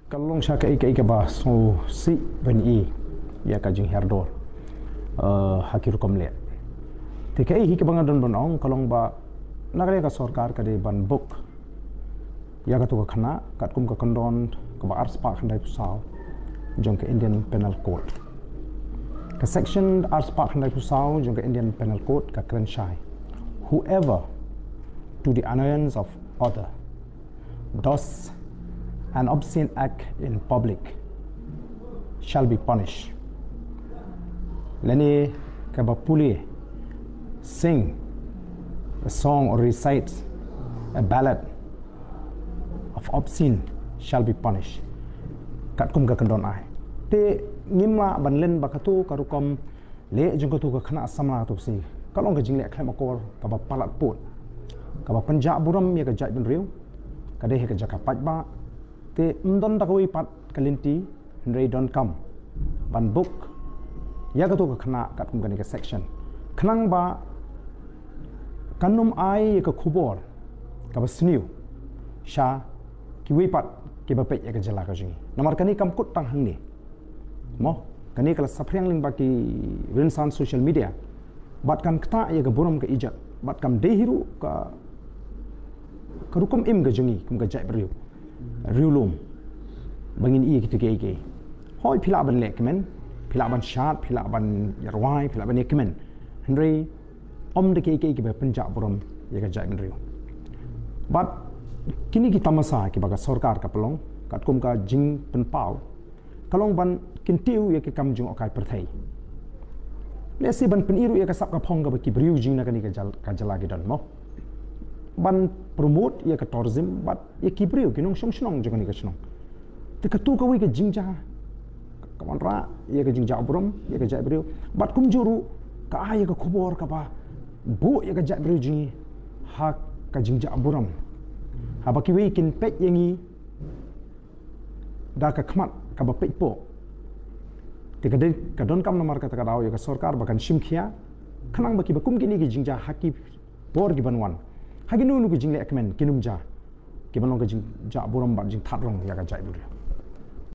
Kalong siya ka ba so si ben i ya ka jing herdor hakir komle te kai hi ka banga don bonong kalong ba nagare ka sarkar ka de ban book ya ka to ka khana kat kum ka kondon ka ba ars pa khandai pusau jong ka Indian Penal Code ka section ars pa khandai pusau jong ka Indian Penal Code ka kren shai whoever to the annoyance of other does an obscene act in public shall be punished. Leni kabapuli sing a song or recite a ballad of obscene shall be punished. Kat kum ka kandon ai. Te ngimma banlen bakatu karukom le jung tu ka khana samna tu si. Kalong ka jingle khlem akor ka ba palat put. Ka ba panja buram ya ka jai ben riu. Ka de ka jaka pajba te mdon dakoi pat kalinti ndrei don kam ban book ya ka to ka khana kat kum ka section khnang ba kanum ai ka khubor ka ba sniu sha ki wi pat ki ba pe ya ka jala ka jingi namar kani kam kut tang hang ni mo kani kala saphriang ling ba ki rinsan social media bat kan kta ya ka buram ka ijat bat kam dehiru ka rukum im ka jingi kum ka jai beriu riulum bangin i gitu ke hoi phila ban lek men phila ban shat phila ban yarwai phila ban ekmen henry om de ke ba punjab buram ye ka jai ben riu but kini ki tamasa ki baga sarkar ka pelong kat kum ka jing pen pau kalong ban kintiu ye ke kam jung okai perthai le si ban pen iru ye ka sap ka phong ka ba ki briu jing na ka ni ka jala gi don mo ban promote ya ka tourism but ya kibriu kinong song jong ni ka snong te ka tu ka wi ka jingja ka man ra ya ka jingja brom ya ka ja briu but kum juru ka ya ka khubor ka ba bu ya ka ja briu ji ha ka jingja brom ha ba ki wi kin pet yangi da ka khmat ka ba pet po te ka don kam namar ka ta ka daw ya ka sarkar ba kan shimkhia khanang ba ki ba kum kini ki jingja haki bor gi banwan hagi nu ku jingle ekmen kinum ja ki banong ka jing ja borom ba jing that rong ya ka jai bur